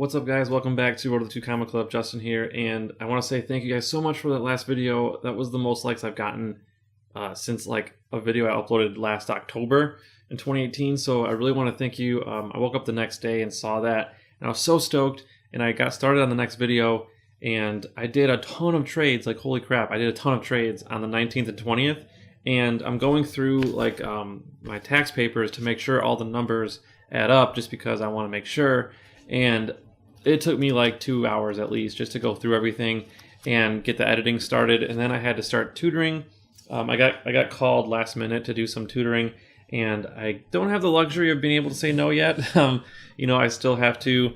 What's up, guys? Welcome back to RT2CC Comic Club. Justin here, and I want to say thank you guys so much for that last video. That was the most likes I've gotten since like a video I uploaded last October in 2018, so I really want to thank you. I woke up the next day and saw that, and I was so stoked, and I got started on the next video, and I did a ton of trades. Like, holy crap, I did a ton of trades on the 19th and 20th, and I'm going through like my tax papers to make sure all the numbers add up, just because I want to make sure. And it took me like 2 hours at least just to go through everything and get the editing started, and then I had to start tutoring. I got called last minute to do some tutoring, and I don't have the luxury of being able to say no yet. You know, I still have to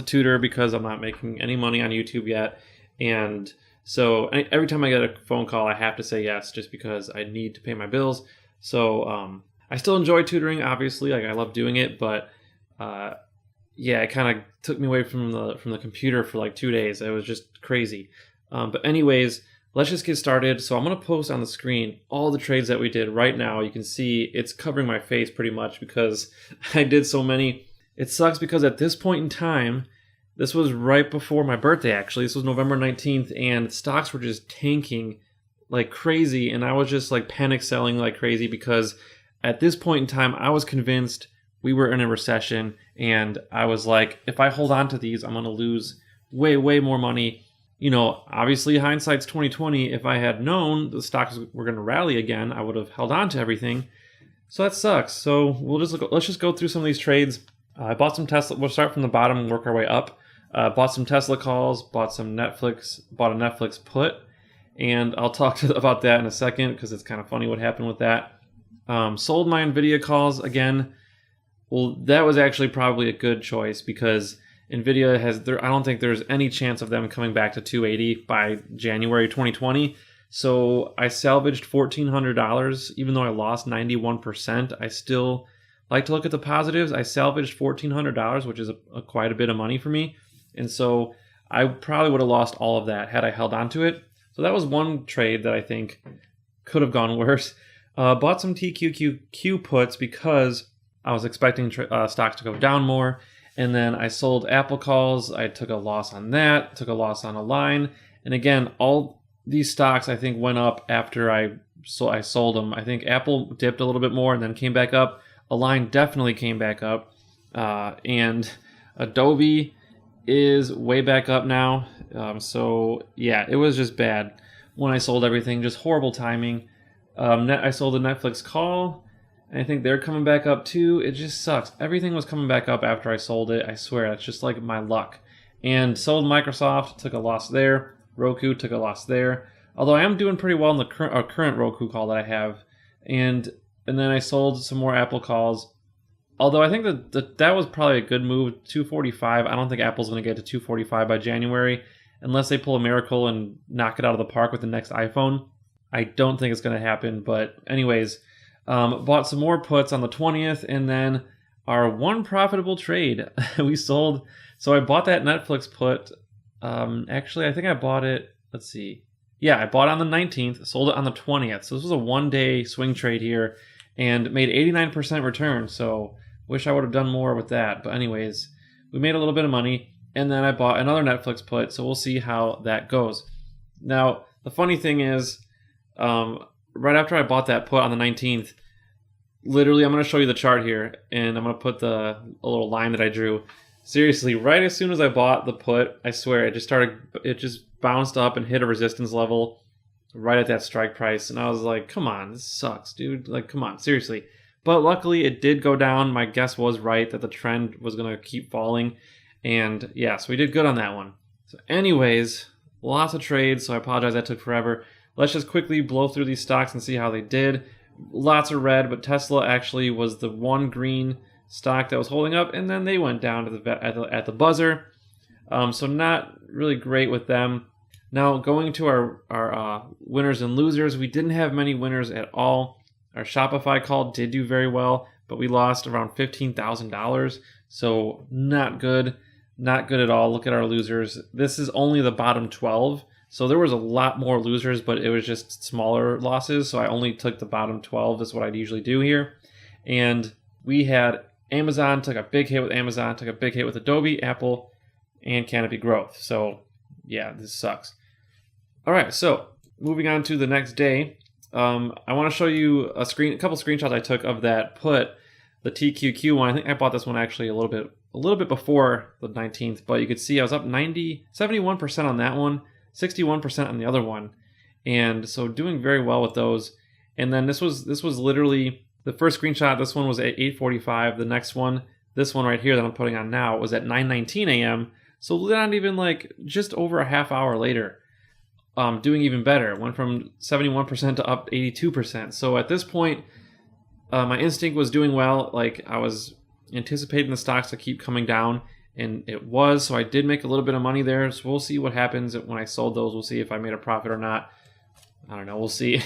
tutor because I'm not making any money on YouTube yet, and so every time I get a phone call, I have to say yes, just because I need to pay my bills. So I still enjoy tutoring, obviously. Like, I love doing it, but yeah, it kind of took me away from the computer for like 2 days. It was just crazy. But anyways, let's just get started. So I'm going to post on the screen all the trades that we did right now. You can see it's covering my face pretty much because I did so many. It sucks because at this point in time, this was right before my birthday actually. This was November 19th, and stocks were just tanking like crazy, and I was just like panic selling like crazy because at this point in time, I was convinced we were in a recession, and I was like, if I hold on to these, I'm going to lose way, way more money. You know, obviously hindsight's 2020. If I had known the stocks were going to rally again, I would have held on to everything. So that sucks. So let's just go through some of these trades. I bought some Tesla. We'll start from the bottom and work our way up. Bought some Tesla calls, bought a Netflix put, and I'll talk about that in a second because it's kind of funny what happened with that. Sold my Nvidia calls again. Well, that was actually probably a good choice because Nvidia I don't think there's any chance of them coming back to 280 by January 2020. So I salvaged $1,400, even though I lost 91%. I still like to look at the positives. I salvaged $1,400, which is quite a bit of money for me. And so I probably would have lost all of that had I held on to it. So that was one trade that I think could have gone worse. Bought some TQQQ puts because I was expecting stocks to go down more, and then I sold Apple calls. I took a loss on that, took a loss on a line, and again, all these stocks I think went up after I sold them. I think Apple dipped a little bit more and then came back up. Align definitely came back up, and Adobe is way back up now. So yeah, it was just bad when I sold everything. Just horrible timing. I sold a Netflix call. I think they're coming back up too. It just sucks. Everything was coming back up after I sold it. I swear, it's just like my luck. And sold Microsoft, took a loss there. Roku, took a loss there. Although I am doing pretty well in the current Roku call that I have. And then I sold some more Apple calls. Although I think that was probably a good move. 245. I don't think Apple's going to get to 245 by January unless they pull a miracle and knock it out of the park with the next iPhone. I don't think it's going to happen. But anyways, bought some more puts on the 20th, and then our one profitable trade we sold. So I bought that Netflix put. Actually, I think I bought it. Let's see. Yeah, I bought it on the 19th, sold it on the 20th. So this was a one-day swing trade here, and made 89% return. So wish I would have done more with that. But anyways, we made a little bit of money, and then I bought another Netflix put. So we'll see how that goes. Now, the funny thing is, right after I bought that put on the 19th, literally, I'm going to show you the chart here, and I'm going to put a little line that I drew. Seriously, right as soon as I bought the put, I swear, it just bounced up and hit a resistance level right at that strike price, and I was like, come on, this sucks, dude. Like, come on, seriously. But luckily, it did go down. My guess was right that the trend was going to keep falling, and yeah, so we did good on that one. So anyways, lots of trades, so I apologize that took forever. Let's just quickly blow through these stocks and see how they did. Lots of red, but Tesla actually was the one green stock that was holding up, and then they went down to at the buzzer. So not really great with them. Now going to our winners and losers, we didn't have many winners at all. Our Shopify call did do very well, but we lost around $15,000. So not good at all. Look at our losers. This is only the bottom 12. So there was a lot more losers, but it was just smaller losses. So I only took the bottom 12. That's what I'd usually do here. And we had Amazon took a big hit with Amazon, took a big hit with Adobe, Apple, and Canopy Growth. So yeah, this sucks. All right, so moving on to the next day, I want to show you a couple screenshots I took of that put, the TQQ one. I think I bought this one actually a little bit before the 19th, but you could see I was up 71% on that one, 61% on the other one, and so doing very well with those. And then this was literally the first screenshot. This one was at 8:45. The next one, this one right here that I'm putting on now, was at 9:19 a.m. So not even like just over a half hour later, doing even better. It went from 71% to up 82%. So at this point, my instinct was doing well. Like I was anticipating the stocks to keep coming down, and it was. So I did make a little bit of money there. So we'll see what happens when I sold those. We'll see if I made a profit or not. I don't know. We'll see.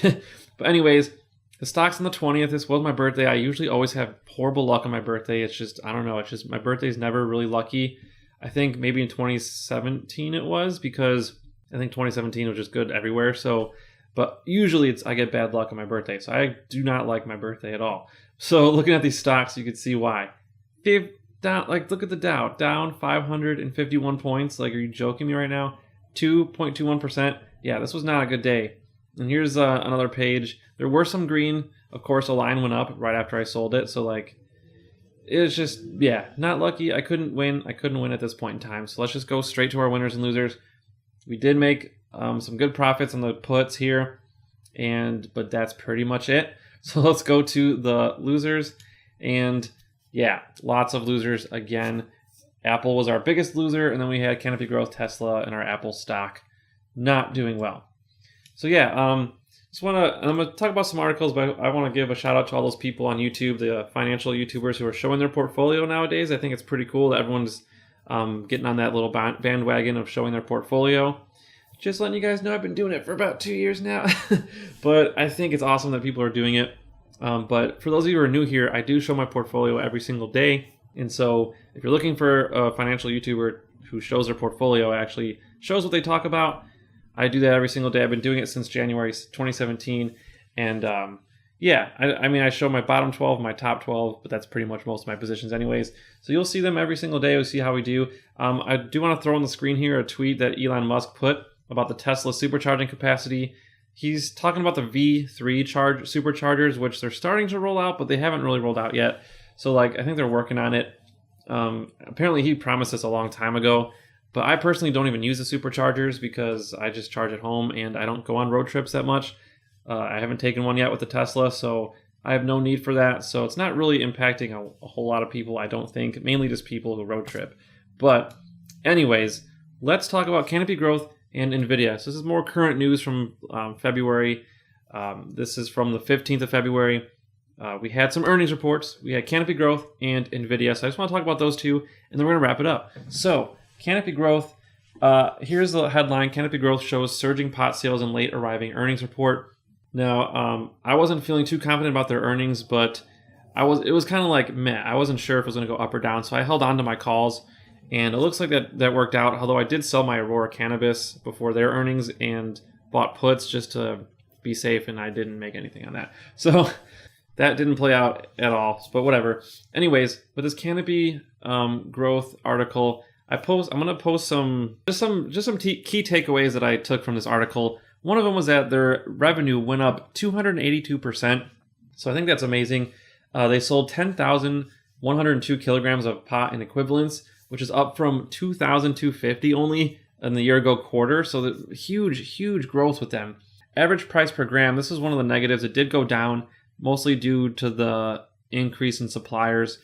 But anyways, the stock's on the 20th. This was my birthday. I usually always have horrible luck on my birthday. It's just, I don't know. It's just my birthday's never really lucky. I think maybe in 2017 it was, because I think 2017 was just good everywhere. So, but usually I get bad luck on my birthday. So I do not like my birthday at all. So looking at these stocks, you can see why. Down, like look at the Dow, down 551 points. Like, are you joking me right now? 2.21%. Yeah, this was not a good day. And here's another page. There were some green. Of course, a line went up right after I sold it. So like, it was just, yeah, not lucky. I couldn't win. I couldn't win at this point in time. So let's just go straight to our winners and losers. We did make some good profits on the puts here, but that's pretty much it. So let's go to the losers. And yeah, lots of losers again. Apple was our biggest loser, and then we had Canopy Growth, Tesla, and our Apple stock not doing well. So yeah, I'm gonna talk about some articles, but I want to give a shout out to all those people on YouTube, the financial YouTubers who are showing their portfolio nowadays. I think it's pretty cool that everyone's getting on that little bandwagon of showing their portfolio. Just letting you guys know, I've been doing it for about 2 years now, but I think it's awesome that people are doing it. But for those of you who are new here, I do show my portfolio every single day. And so if you're looking for a financial YouTuber who shows their portfolio, actually shows what they talk about, I do that every single day. I've been doing it since January 2017. And yeah, I mean, I show my bottom 12, my top 12, but that's pretty much most of my positions anyways. So you'll see them every single day. We'll see how we do. I do want to throw on the screen here a tweet that Elon Musk put about the Tesla supercharging capacity. He's talking about the V3 superchargers, which they're starting to roll out, but they haven't really rolled out yet. So like, I think they're working on it. Apparently he promised this a long time ago, but I personally don't even use the superchargers because I just charge at home and I don't go on road trips that much. I haven't taken one yet with the Tesla, so I have no need for that. So it's not really impacting a whole lot of people, I don't think, mainly just people who road trip. But anyways, let's talk about Canopy Growth and NVIDIA. So this is more current news from February. This is from the 15th of February. We had some earnings reports. We had Canopy Growth and NVIDIA. So I just want to talk about those two, and then we're going to wrap it up. So Canopy Growth, here's the headline. Canopy Growth shows surging pot sales in late arriving earnings report. Now, I wasn't feeling too confident about their earnings, but it was kind of like meh. I wasn't sure if it was going to go up or down, so I held on to my calls. And it looks like that worked out, although I did sell my Aurora Cannabis before their earnings and bought puts just to be safe, and I didn't make anything on that. So that didn't play out at all, but whatever. Anyways, with this Canopy Growth article, I'm going to post some key takeaways that I took from this article. One of them was that their revenue went up 282%. So I think that's amazing. They sold 10,102 kilograms of pot in equivalents, which is up from 2,250 only in the year ago quarter. So the huge growth with them. Average price per gram, this is one of the negatives. It did go down, mostly due to the increase in suppliers.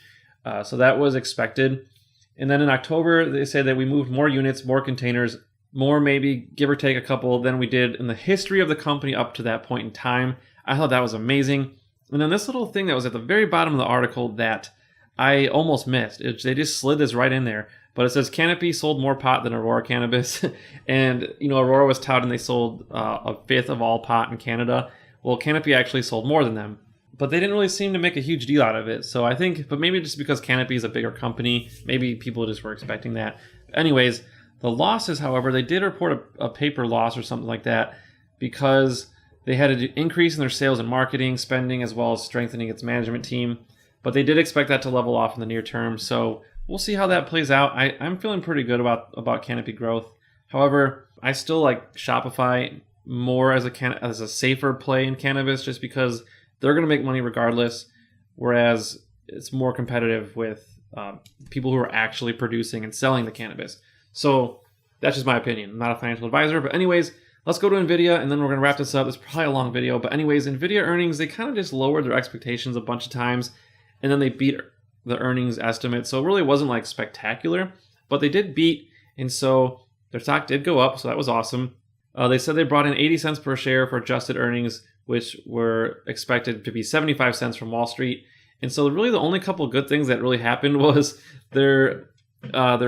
So that was expected. And then in October, they said that we moved more units, more containers, more maybe give or take a couple than we did in the history of the company up to that point in time. I thought that was amazing. And then this little thing that was at the very bottom of the article that I almost missed. They just slid this right in there. But it says Canopy sold more pot than Aurora Cannabis. And, Aurora was touting they sold a fifth of all pot in Canada. Well, Canopy actually sold more than them. But they didn't really seem to make a huge deal out of it. So I think, but maybe just because Canopy is a bigger company, maybe people just were expecting that. Anyways, the losses, however, they did report a paper loss or something like that because they had an increase in their sales and marketing spending as well as strengthening its management team. but they did expect that to level off in the near term. So we'll see how that plays out. I'm feeling pretty good about canopy growth. However, I still like Shopify more as a safer play in cannabis, just because they're going to make money regardless, whereas it's more competitive with people who are actually producing and selling the cannabis. So that's just my opinion. I'm not a financial advisor, but anyways, let's go to NVIDIA, and then we're going to wrap this up. It's probably a long video, but anyways, NVIDIA earnings, they kind of just lowered their expectations a bunch of times, and then they beat the earnings estimate. So it really wasn't like spectacular, but they did beat, and so their stock did go up, so that was awesome. They said they brought in 80 cents per share for adjusted earnings, which were expected to be 75 cents from Wall Street. And so really the only couple of good things that really happened was their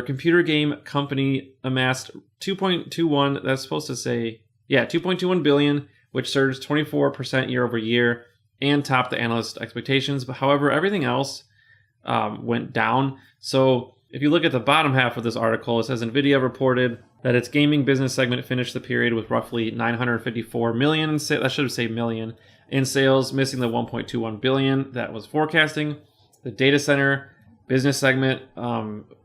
computer game company amassed 2.21, that's supposed to say, 2.21 billion, which surged 24% year over year and topped the analyst expectations. But however, everything else went down. So if you look at the bottom half of this article, it says NVIDIA reported that its gaming business segment finished the period with roughly 954 million in sales. That should say million in sales, missing the 1.21 billion that was forecasting. The data center business segment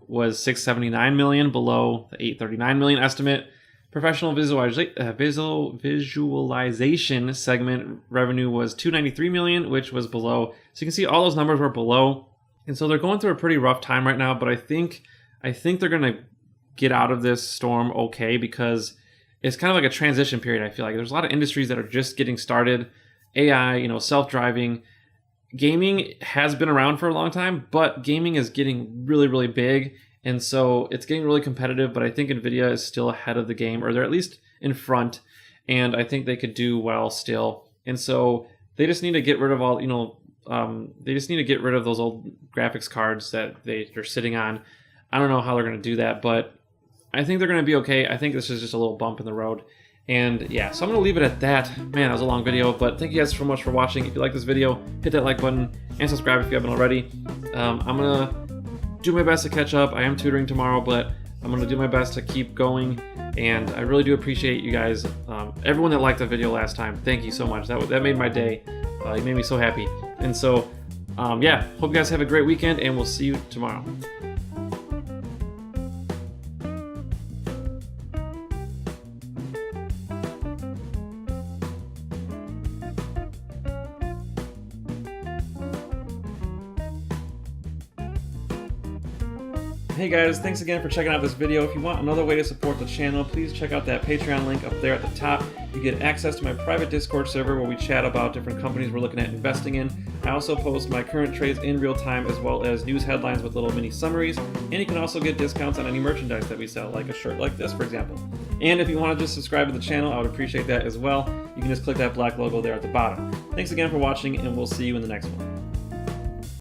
was 679 million, below the 839 million estimate. Professional visualization segment revenue was 293 million, which was below. So you can see all those numbers were below. And so they're going through a pretty rough time right now, but I think they're going to get out of this storm okay, because it's kind of like a transition period. I feel like there's a lot of industries that are just getting started. AI, self-driving. Gaming has been around for a long time, but gaming is getting really, really big. And so it's getting really competitive, but I think NVIDIA is still ahead of the game, or they're at least in front, and I think they could do well still. And so they just need to get rid of all, they just need to get rid of those old graphics cards that they're sitting on. I don't know how they're going to do that, but I think they're going to be okay. I think this is just a little bump in the road. And yeah, so I'm going to leave it at that. Man, that was a long video, but thank you guys so much for watching. If you like this video, hit that like button and subscribe if you haven't already. I'm going to do my best to catch up. I am tutoring tomorrow, but I'm going to do my best to keep going. And I really do appreciate you guys. Everyone that liked the video last time, thank you so much. That made my day. You made me so happy. And so, hope you guys have a great weekend, and we'll see you tomorrow. Hey guys, thanks again for checking out this video. If you want another way to support the channel, please check out that Patreon link up there at the top. You get access to my private Discord server where we chat about different companies we're looking at investing in. I also post my current trades in real time, as well as news headlines with little mini summaries. And you can also get discounts on any merchandise that we sell, like a shirt like this, for example. And if you want to just subscribe to the channel, I would appreciate that as well. You can just click that black logo there at the bottom. Thanks again for watching, and we'll see you in the next one.